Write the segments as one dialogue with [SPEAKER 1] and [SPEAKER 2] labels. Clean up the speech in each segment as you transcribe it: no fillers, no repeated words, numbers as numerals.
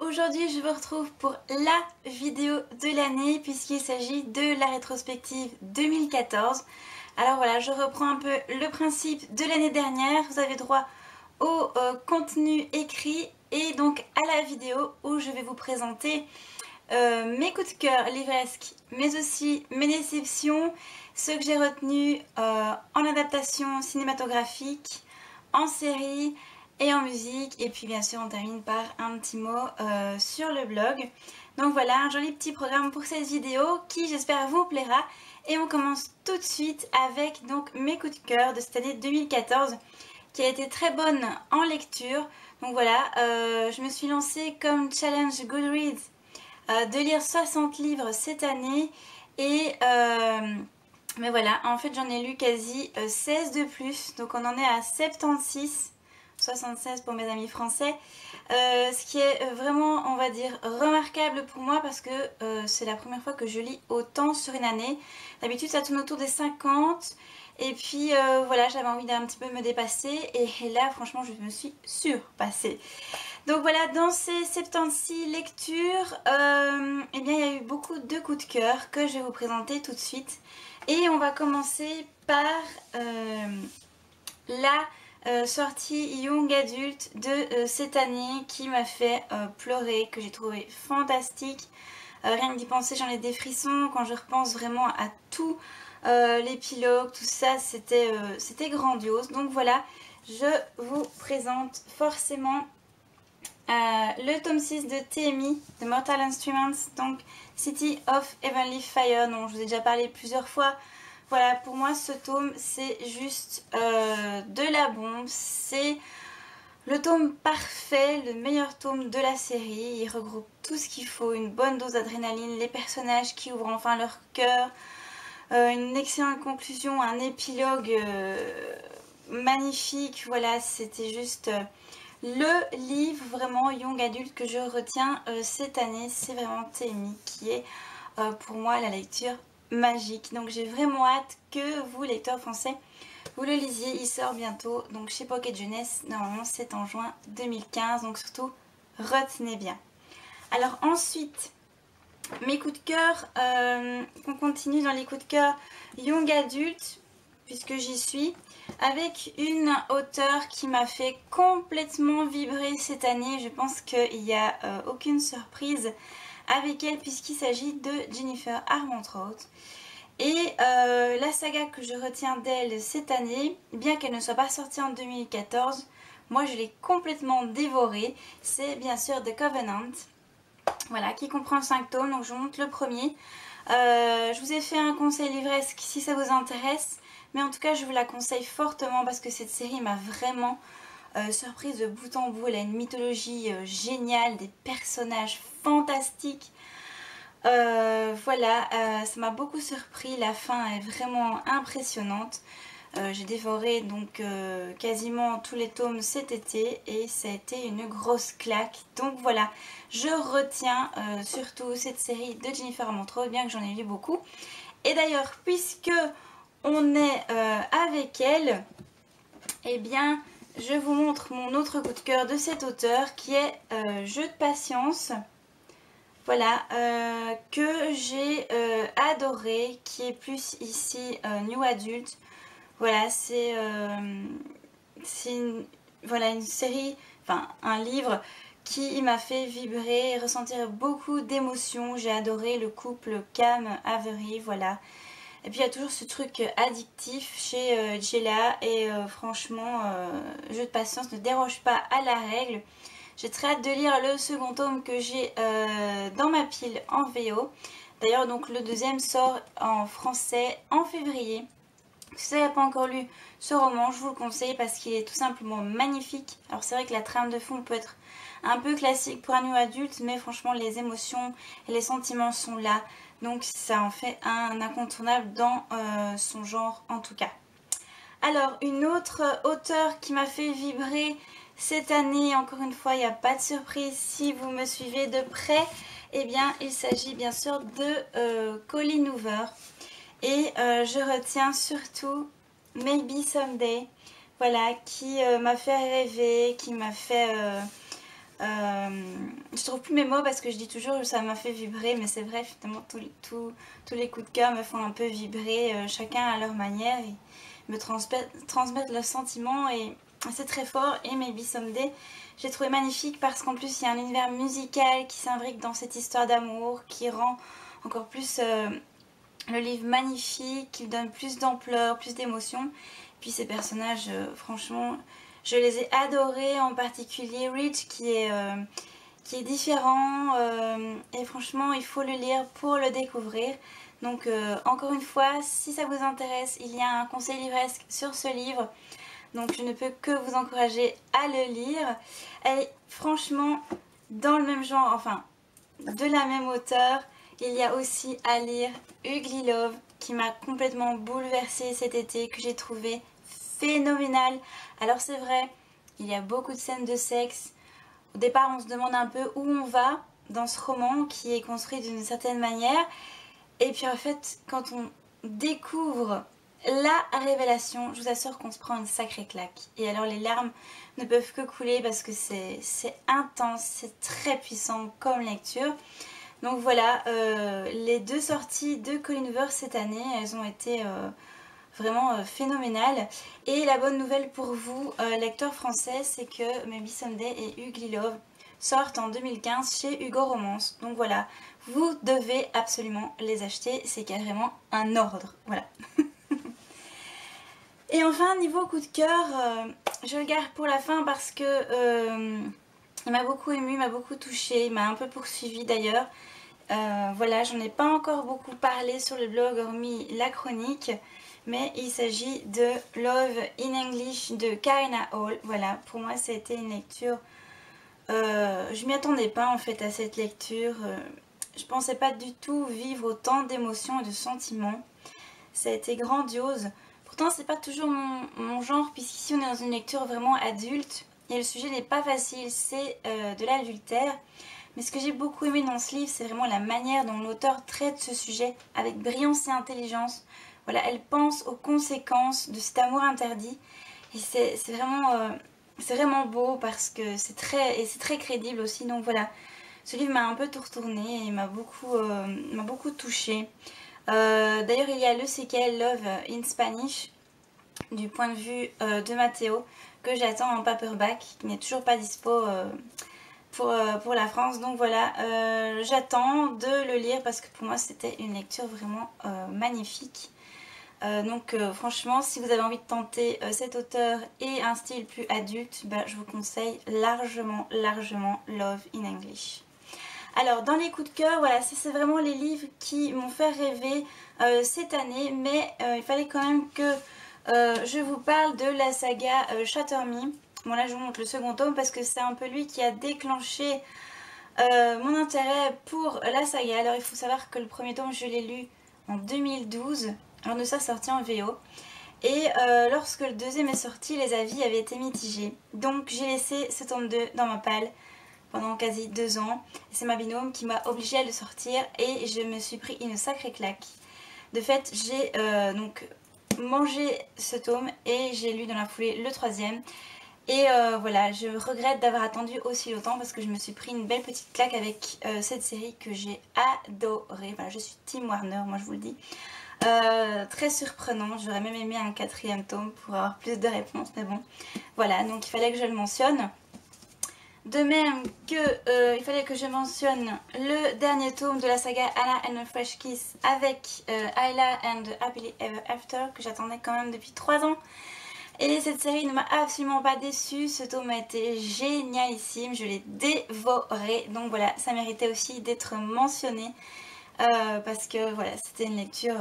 [SPEAKER 1] aujourd'hui je vous retrouve pour la vidéo de l'année puisqu'il s'agit de la rétrospective 2014. Alors voilà, je reprends un peu le principe de l'année dernière. Vous avez droit au contenu écrit et donc à la vidéo où je vais vous présenter mes coups de cœur livresques, mais aussi mes déceptions, ce que j'ai retenu en adaptation cinématographique, en série et en musique. Et puis bien sûr on termine par un petit mot sur le blog. Donc voilà, un joli petit programme pour cette vidéo qui j'espère vous plaira. Et on commence tout de suite avec donc mes coups de cœur de cette année 2014 qui a été très bonne en lecture. Donc voilà, je me suis lancée comme challenge Goodreads de lire 60 livres cette année et mais voilà, en fait j'en ai lu quasi 16 de plus, donc on en est à 76, 76 pour mes amis français, ce qui est vraiment, on va dire, remarquable pour moi parce que c'est la première fois que je lis autant sur une année. D'habitude ça tourne autour des 50 et puis voilà, j'avais envie d'un petit peu me dépasser et là franchement je me suis surpassée. Donc voilà, dans ces 76 lectures, eh bien, il y a eu beaucoup de coups de cœur que je vais vous présenter tout de suite. Et on va commencer par la sortie Young Adult de cette année qui m'a fait pleurer, que j'ai trouvé fantastique. Rien que d'y penser, j'en ai des frissons quand je repense vraiment à tout l'épilogue, tout ça, c'était grandiose. Donc voilà, je vous présente forcément le tome 6 de TMI, de Mortal Instruments, donc City of Heavenly Fire, dont je vous ai déjà parlé plusieurs fois. Voilà, pour moi ce tome c'est juste de la bombe, c'est le tome parfait, le meilleur tome de la série. Il regroupe tout ce qu'il faut, une bonne dose d'adrénaline, les personnages qui ouvrent enfin leur cœur, une excellente conclusion, un épilogue magnifique. Voilà, c'était juste le livre vraiment young adulte que je retiens cette année. C'est vraiment TMI qui est pour moi la lecture magique. Donc j'ai vraiment hâte que vous, lecteurs français, vous le lisiez. Il sort bientôt donc chez Pocket Jeunesse. Normalement c'est en juin 2015, donc surtout retenez bien. Alors ensuite, mes coups de cœur, on continue dans les coups de cœur young adulte puisque j'y suis, avec une auteure qui m'a fait complètement vibrer cette année. Je pense qu'il n'y a aucune surprise avec elle puisqu'il s'agit de Jennifer Armentrout. Et la saga que je retiens d'elle cette année, bien qu'elle ne soit pas sortie en 2014, moi je l'ai complètement dévorée. C'est bien sûr The Covenant, voilà, qui comprend 5 tomes, donc je vous montre le premier. Je vous ai fait un conseil livresque si ça vous intéresse, mais en tout cas je vous la conseille fortement parce que cette série m'a vraiment surprise de bout en bout. Elle a une mythologie géniale, des personnages fantastiques. Voilà, ça m'a beaucoup surpris, la fin est vraiment impressionnante. J'ai dévoré donc quasiment tous les tomes cet été et ça a été une grosse claque. Donc voilà, je retiens surtout cette série de Jennifer Armentrout, bien que j'en ai lu beaucoup. Et d'ailleurs, puisque on est avec elle, eh bien je vous montre mon autre coup de cœur de cet auteur qui est Jeu de patience. Voilà, que j'ai adoré, qui est plus ici New Adult. Voilà, c'est une série, enfin un livre qui m'a fait vibrer et ressentir beaucoup d'émotions. J'ai adoré le couple Cam-Avery, voilà. Et puis il y a toujours ce truc addictif chez Jella et franchement, Jeu de patience ne déroge pas à la règle. J'ai très hâte de lire le second tome que j'ai dans ma pile en VO. D'ailleurs donc le deuxième sort en français en février. Si vous n'avez pas encore lu ce roman, je vous le conseille parce qu'il est tout simplement magnifique. Alors c'est vrai que la trame de fond peut être un peu classique pour un new adulte, mais franchement les émotions et les sentiments sont là. Donc ça en fait un incontournable dans son genre en tout cas. Alors une autre auteure qui m'a fait vibrer cette année, encore une fois il n'y a pas de surprise si vous me suivez de près, eh bien il s'agit bien sûr de Colleen Hoover. Et je retiens surtout Maybe Someday, voilà, qui m'a fait rêver, qui m'a fait Je trouve plus mes mots parce que je dis toujours ça m'a fait vibrer, mais c'est vrai, finalement tous les coups de cœur me font un peu vibrer, chacun à leur manière, et me transmettre leurs sentiments, et c'est très fort. Et Maybe Someday, j'ai trouvé magnifique parce qu'en plus il y a un univers musical qui s'imbrique dans cette histoire d'amour, qui rend encore plus le livre magnifique, qui donne plus d'ampleur, plus d'émotion. Puis ces personnages, franchement, je les ai adorés, en particulier Rich qui est différent, et franchement il faut le lire pour le découvrir. Donc encore une fois, si ça vous intéresse, il y a un conseil livresque sur ce livre, donc je ne peux que vous encourager à le lire. Elle est franchement dans le même genre, enfin de la même auteure. Il y a aussi à lire Ugly Love, qui m'a complètement bouleversée cet été, que j'ai trouvé phénoménal. Alors c'est vrai, il y a beaucoup de scènes de sexe. Au départ on se demande un peu où on va dans ce roman qui est construit d'une certaine manière. Et puis en fait, quand on découvre la révélation, je vous assure qu'on se prend une sacrée claque. Et alors les larmes ne peuvent que couler parce que c'est intense, c'est très puissant comme lecture. Donc voilà, les deux sorties de Colleen Hoover cette année, elles ont été vraiment phénoménales. Et la bonne nouvelle pour vous, lecteurs français, c'est que Maybe Someday et Ugly Love sortent en 2015 chez Hugo Romance. Donc voilà, vous devez absolument les acheter, c'est carrément un ordre. Voilà. Et enfin, niveau coup de cœur, je le garde pour la fin parce que il m'a beaucoup ému, il m'a beaucoup touché, il m'a un peu poursuivi d'ailleurs. Voilà, j'en ai pas encore beaucoup parlé sur le blog hormis la chronique, mais il s'agit de Love in English de Karina Hall. Voilà, pour moi ça a été une lecture, je m'y attendais pas en fait à cette lecture, je pensais pas du tout vivre autant d'émotions et de sentiments. Ça a été grandiose. Pourtant c'est pas toujours mon genre, puisqu'ici on est dans une lecture vraiment adulte et le sujet n'est pas facile, c'est de l'adultère. Mais ce que j'ai beaucoup aimé dans ce livre, c'est vraiment la manière dont l'auteur traite ce sujet avec brillance et intelligence. Voilà, elle pense aux conséquences de cet amour interdit. Et c'est vraiment beau parce que c'est très crédible aussi. Donc voilà, ce livre m'a un peu tout retourné et m'a beaucoup touchée. D'ailleurs, il y a le séquel Love in Spanish du point de vue de Matteo que j'attends en paperback, qui n'est toujours pas dispo pour la France. Donc voilà, j'attends de le lire parce que pour moi c'était une lecture vraiment magnifique. Donc franchement, si vous avez envie de tenter cet auteur et un style plus adulte, bah, je vous conseille largement Love in English. Alors dans les coups de cœur, voilà, ça c'est vraiment les livres qui m'ont fait rêver cette année, mais il fallait quand même que je vous parle de la saga Shatter Me. Bon là je vous montre le second tome parce que c'est un peu lui qui a déclenché mon intérêt pour la saga. Alors il faut savoir que le premier tome je l'ai lu en 2012, lors de sa sortie en VO. Et lorsque le deuxième est sorti, les avis avaient été mitigés. Donc j'ai laissé ce tome 2 dans ma palle pendant quasi 2 ans. C'est ma binôme qui m'a obligée à le sortir et je me suis pris une sacrée claque. De fait, j'ai donc mangé ce tome et j'ai lu dans la foulée le troisième. Et voilà, je regrette d'avoir attendu aussi longtemps parce que je me suis pris une belle petite claque avec cette série que j'ai adorée. Voilà, je suis Team Warner, moi je vous le dis. Très surprenant, j'aurais même aimé un 4e tome pour avoir plus de réponses, mais bon. Voilà, donc il fallait que je le mentionne. De même que il fallait que je mentionne le dernier tome de la saga Anna and a Fresh Kiss avec Ayla and Happily Ever After, que j'attendais quand même depuis 3 ans. Et cette série ne m'a absolument pas déçue, ce tome a été génialissime, je l'ai dévoré. Donc voilà, ça méritait aussi d'être mentionné parce que voilà, c'était une lecture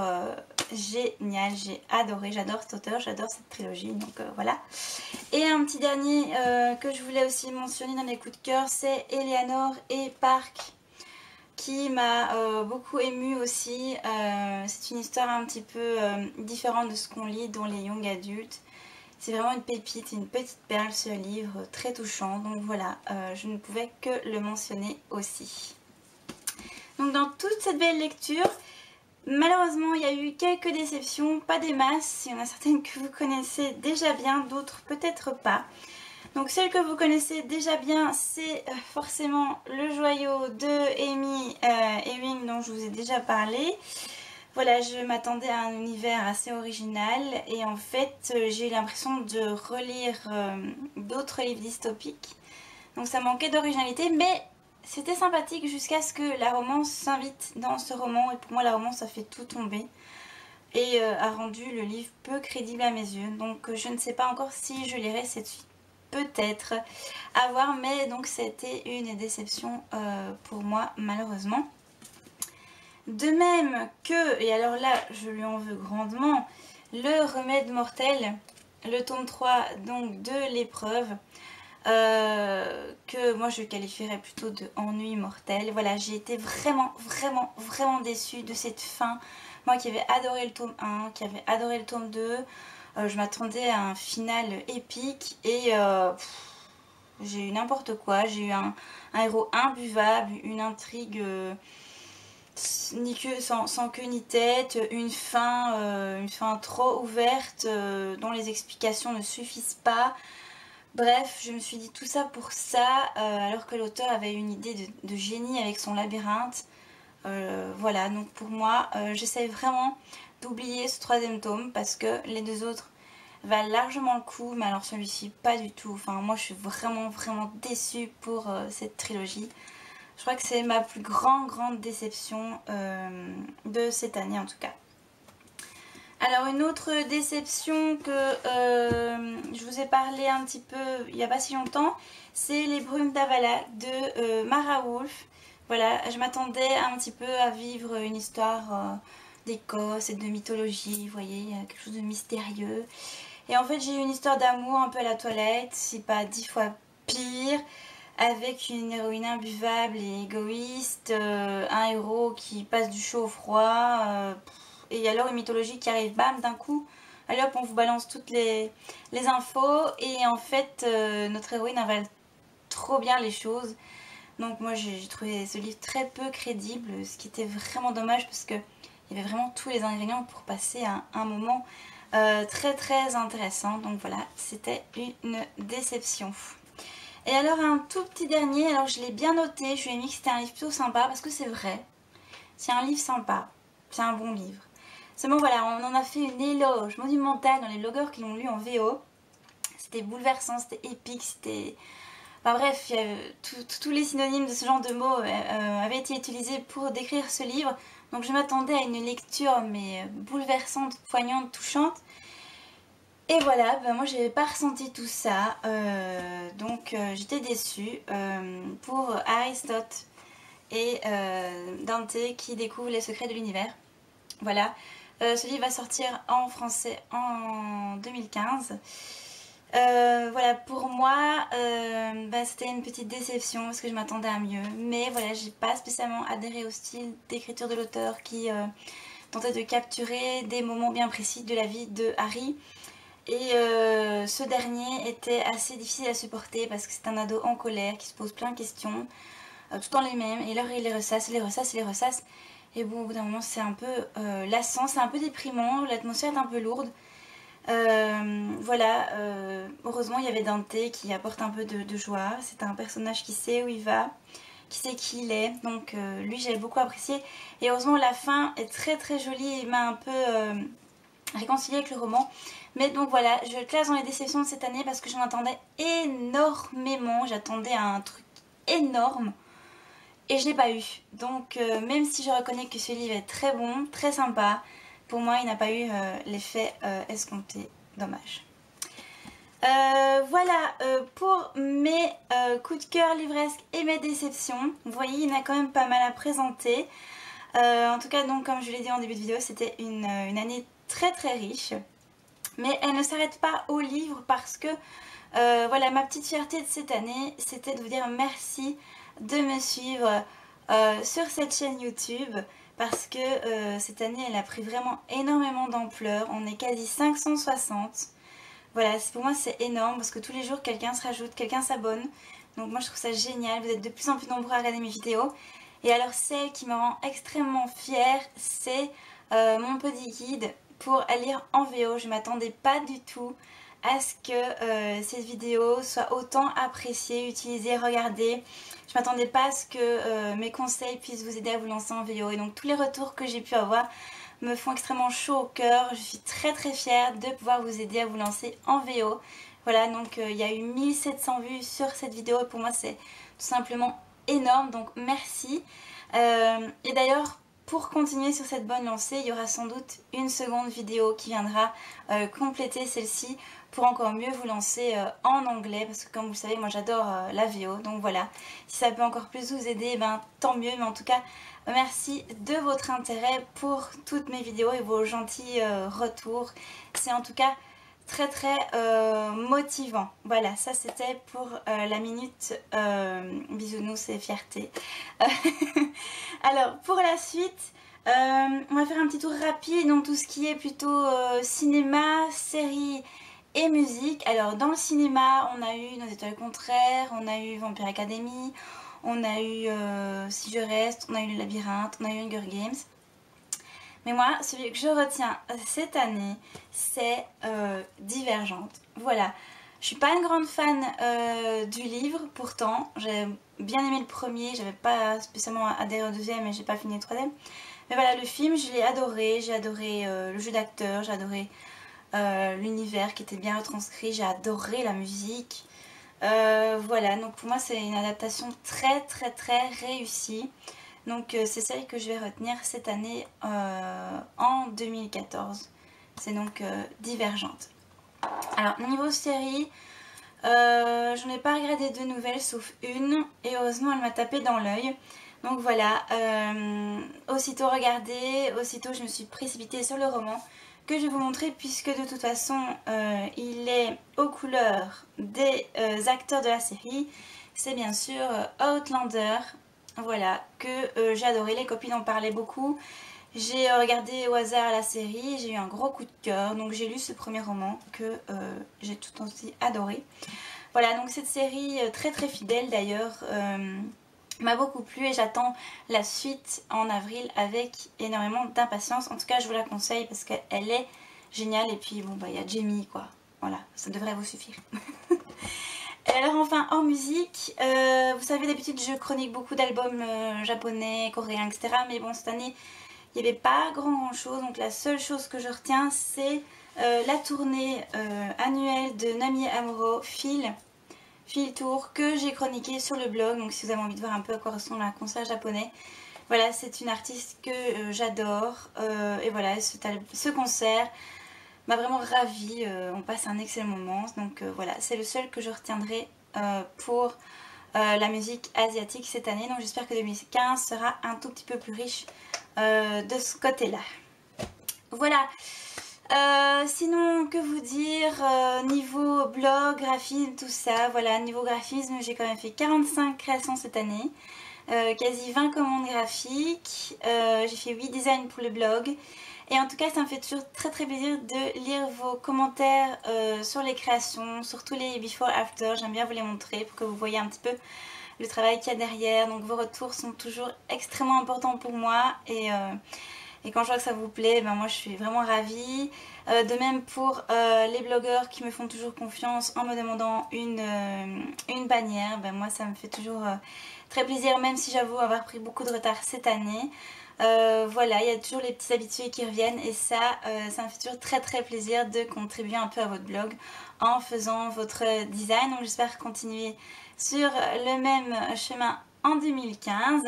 [SPEAKER 1] géniale, j'ai adoré, j'adore cet auteur, j'adore cette trilogie, donc voilà. Et un petit dernier que je voulais aussi mentionner dans les coups de cœur, c'est Eleanor et Park, qui m'a beaucoup émue aussi. C'est une histoire un petit peu différente de ce qu'on lit dans les young adultes. C'est vraiment une pépite, une petite perle ce livre, très touchant. Donc voilà, je ne pouvais que le mentionner aussi. Donc dans toute cette belle lecture, malheureusement il y a eu quelques déceptions, pas des masses. Il y en a certaines que vous connaissez déjà bien, d'autres peut-être pas. Donc celle que vous connaissez déjà bien, c'est forcément le joyau de Amy Ewing dont je vous ai déjà parlé. Voilà, je m'attendais à un univers assez original et en fait j'ai eu l'impression de relire d'autres livres dystopiques. Donc ça manquait d'originalité, mais c'était sympathique jusqu'à ce que la romance s'invite dans ce roman. Et pour moi la romance a fait tout tomber et a rendu le livre peu crédible à mes yeux. Donc je ne sais pas encore si je lirai cette suite. Peut-être à voir, mais donc c'était une déception pour moi malheureusement. De même que, et alors là je lui en veux grandement, le remède mortel, le tome 3 donc de l'épreuve, que moi je qualifierais plutôt de ennui mortel. Voilà, j'ai été vraiment déçue de cette fin. Moi qui avais adoré le tome 1, qui avait adoré le tome 2, je m'attendais à un final épique et j'ai eu n'importe quoi. J'ai eu un héros imbuvable, une intrigue ni queue, sans queue ni tête, une fin trop ouverte dont les explications ne suffisent pas. Bref, je me suis dit tout ça pour ça, alors que l'auteur avait une idée de génie avec son labyrinthe. Voilà, donc pour moi, j'essaie vraiment d'oublier ce troisième tome parce que les deux autres valent largement le coup, mais alors celui-ci pas du tout. Enfin, moi je suis vraiment déçue pour cette trilogie. Je crois que c'est ma plus grande déception de cette année en tout cas. Alors une autre déception que je vous ai parlé un petit peu il n'y a pas si longtemps, c'est Les Brumes d'Avala de Mara Wolf. Voilà, je m'attendais un petit peu à vivre une histoire d'Écosse et de mythologie, vous voyez, il y a quelque chose de mystérieux. Et en fait j'ai eu une histoire d'amour un peu à la toilette, si pas 10 fois pire, avec une héroïne imbuvable et égoïste, un héros qui passe du chaud au froid, et alors une mythologie qui arrive, bam, d'un coup, allez hop, on vous balance toutes les infos, et en fait, notre héroïne avale trop bien les choses. Donc moi j'ai trouvé ce livre très peu crédible, ce qui était vraiment dommage parce qu'il y avait vraiment tous les ingrédients pour passer un moment très intéressant. Donc voilà, c'était une déception. Et alors un tout petit dernier, alors je l'ai bien noté, je lui ai mis que c'était un livre plutôt sympa parce que c'est vrai, c'est un livre sympa, c'est un bon livre. Seulement voilà, on en a fait une éloge monumentale dans les blogueurs qui l'ont lu en VO. C'était bouleversant, c'était épique, c'était... Enfin bref, tous les synonymes de ce genre de mots avaient été utilisés pour décrire ce livre. Donc je m'attendais à une lecture mais bouleversante, poignante, touchante. Et voilà, ben moi j'avais pas ressenti tout ça, donc j'étais déçue pour Aristote et Dante qui découvrent les secrets de l'univers. Voilà, ce livre va sortir en français en 2015. Voilà, pour moi, bah, c'était une petite déception parce que je m'attendais à mieux. Mais voilà, j'ai pas spécialement adhéré au style d'écriture de l'auteur qui tentait de capturer des moments bien précis de la vie de Harry. Et ce dernier était assez difficile à supporter parce que c'est un ado en colère qui se pose plein de questions, tout le temps les mêmes, et là il les ressasse, il les ressasse, il les ressasse. Et bon, au bout d'un moment c'est un peu lassant, c'est un peu déprimant, l'atmosphère est un peu lourde. Voilà, heureusement il y avait Dante qui apporte un peu de joie, c'est un personnage qui sait où il va, qui sait qui il est, donc lui j'avais beaucoup apprécié. Et heureusement la fin est très jolie et m'a un peu réconcilié avec le roman. Mais donc voilà, je le classe dans les déceptions de cette année parce que j'en attendais énormément, j'attendais un truc énorme et je l'ai pas eu. Donc même si je reconnais que ce livre est très bon, très sympa, pour moi il n'a pas eu l'effet escompté, dommage. Voilà pour mes coups de cœur livresques et mes déceptions. Vous voyez, il y en a quand même pas mal à présenter. En tout cas, donc comme je l'ai dit en début de vidéo, c'était une année très riche. Mais elle ne s'arrête pas au livre parce que voilà, ma petite fierté de cette année, c'était de vous dire merci de me suivre sur cette chaîne YouTube parce que cette année elle a pris vraiment énormément d'ampleur. On est quasi 560. Voilà, pour moi c'est énorme parce que tous les jours quelqu'un se rajoute, quelqu'un s'abonne. Donc moi je trouve ça génial, vous êtes de plus en plus nombreux à regarder mes vidéos. Et alors celle qui me rend extrêmement fière, c'est mon petit guide pour lire en VO. Je m'attendais pas du tout à ce que cette vidéo soit autant appréciée, utilisée, regardée. Je m'attendais pas à ce que mes conseils puissent vous aider à vous lancer en VO. Et donc tous les retours que j'ai pu avoir me font extrêmement chaud au cœur. Je suis très très fière de pouvoir vous aider à vous lancer en VO. Voilà, donc il y a eu 1700 vues sur cette vidéo et pour moi c'est tout simplement énorme, donc merci. Et d'ailleurs, pour continuer sur cette bonne lancée, il y aura sans doute une seconde vidéo qui viendra compléter celle-ci pour encore mieux vous lancer en anglais, parce que comme vous le savez, moi j'adore la VO, donc voilà. Si ça peut encore plus vous aider, ben tant mieux, mais en tout cas, merci de votre intérêt pour toutes mes vidéos et vos gentils retours. C'est en tout cas très très motivant. Voilà, ça c'était pour la minute bisounours et fierté. Alors pour la suite, on va faire un petit tour rapide dans tout ce qui est plutôt cinéma, série et musique. Alors dans le cinéma, on a eu Nos étoiles contraires, on a eu Vampire Academy, on a eu Si je reste, on a eu Le Labyrinthe, on a eu Hunger Games. Mais moi, celui que je retiens cette année, c'est Divergente. Voilà, je suis pas une grande fan du livre, pourtant. J'ai bien aimé le premier, j'avais pas spécialement adhéré au deuxième et j'ai pas fini le troisième. Mais voilà, le film, je l'ai adoré. J'ai adoré le jeu d'acteur, j'ai adoré l'univers qui était bien retranscrit, j'ai adoré la musique. Voilà, donc pour moi, c'est une adaptation très très très réussie. Donc c'est celle que je vais retenir cette année en 2014. C'est donc Divergente. Alors niveau série, j'en ai pas regardé de nouvelles sauf une. Et heureusement elle m'a tapé dans l'œil. Donc voilà, aussitôt regardé, aussitôt je me suis précipitée sur le roman que je vais vous montrer puisque de toute façon il est aux couleurs des acteurs de la série. C'est bien sûr Outlander. Voilà, que j'ai adoré, les copines en parlaient beaucoup. J'ai regardé au hasard la série, j'ai eu un gros coup de cœur, donc j'ai lu ce premier roman que j'ai tout aussi adoré. Voilà, donc cette série très très fidèle d'ailleurs m'a beaucoup plu et j'attends la suite en avril avec énormément d'impatience. En tout cas, je vous la conseille parce qu'elle est géniale et puis bon, bah il y a Jamie quoi, voilà, ça devrait vous suffire. Alors enfin en musique, vous savez d'habitude je chronique beaucoup d'albums japonais, coréens, etc. Mais bon cette année il n'y avait pas grand chose, donc la seule chose que je retiens c'est la tournée annuelle de Nami Amuro, Feel Tour, que j'ai chroniqué sur le blog. Donc si vous avez envie de voir un peu à quoi ressemble un concert japonais, voilà, c'est une artiste que j'adore et voilà, ce concert m'a vraiment ravie, on passe un excellent moment, donc voilà, c'est le seul que je retiendrai pour la musique asiatique cette année, donc j'espère que 2015 sera un tout petit peu plus riche de ce côté-là. Voilà, sinon que vous dire, niveau blog, graphisme, tout ça, voilà, niveau graphisme j'ai quand même fait 45 créations cette année, quasi 20 commandes graphiques, j'ai fait 8 designs pour le blog. Et en tout cas ça me fait toujours très très plaisir de lire vos commentaires sur les créations, surtout les before after, j'aime bien vous les montrer pour que vous voyez un petit peu le travail qu'il y a derrière. Donc vos retours sont toujours extrêmement importants pour moi et quand je vois que ça vous plaît, ben moi je suis vraiment ravie. De même pour les blogueurs qui me font toujours confiance en me demandant une bannière, ben moi ça me fait toujours très plaisir, même si j'avoue avoir pris beaucoup de retard cette année. Voilà, il y a toujours les petits habitués qui reviennent et ça me fait toujours très très plaisir de contribuer un peu à votre blog en faisant votre design. Donc j'espère continuer sur le même chemin en 2015.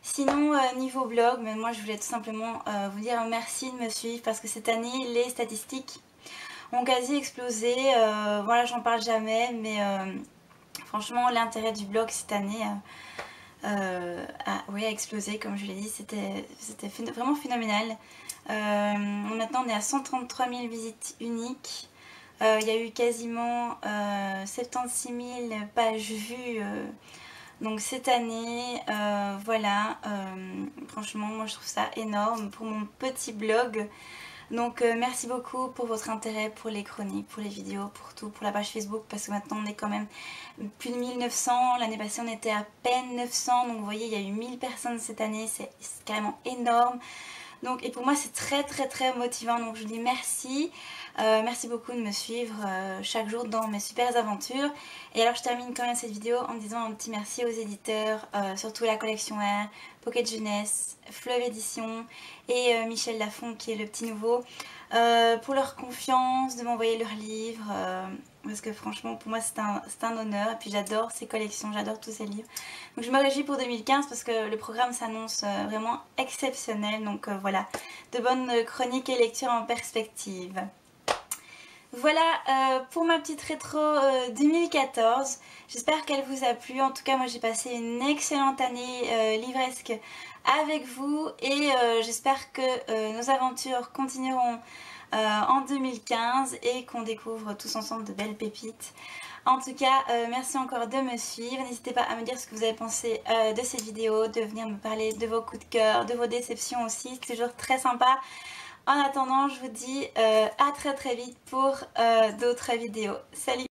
[SPEAKER 1] Sinon niveau blog, mais moi je voulais tout simplement vous dire merci de me suivre parce que cette année les statistiques ont quasi explosé. Voilà, j'en parle jamais, mais franchement l'intérêt du blog cette année a explosé, comme je l'ai dit, c'était vraiment phénoménal. Maintenant on est à 133 000 visites uniques, il y a eu quasiment 76 000 pages vues donc cette année, voilà, franchement moi je trouve ça énorme pour mon petit blog. Donc merci beaucoup pour votre intérêt, pour les chroniques, pour les vidéos, pour tout, pour la page Facebook, parce que maintenant on est quand même plus de 1900, l'année passée on était à peine 900, donc vous voyez il y a eu 1000 personnes cette année, c'est carrément énorme. Donc, et pour moi c'est très motivant, donc je vous dis merci. Merci beaucoup de me suivre chaque jour dans mes super aventures. Et alors je termine quand même cette vidéo en disant un petit merci aux éditeurs, surtout la collection R, Pocket Jeunesse, Fleuve Édition et Michel Lafon qui est le petit nouveau, pour leur confiance de m'envoyer leurs livres, parce que franchement pour moi c'est un honneur. Et puis j'adore ces collections, j'adore tous ces livres. Donc je me réjouis pour 2015 parce que le programme s'annonce vraiment exceptionnel. Donc voilà, de bonnes chroniques et lectures en perspective. Voilà pour ma petite rétro 2014, j'espère qu'elle vous a plu. En tout cas moi j'ai passé une excellente année livresque avec vous et j'espère que nos aventures continueront en 2015 et qu'on découvre tous ensemble de belles pépites. En tout cas, merci encore de me suivre. N'hésitez pas à me dire ce que vous avez pensé de cette vidéo, de venir me parler de vos coups de cœur, de vos déceptions aussi, c'est toujours très sympa. En attendant, je vous dis à très vite pour d'autres vidéos. Salut!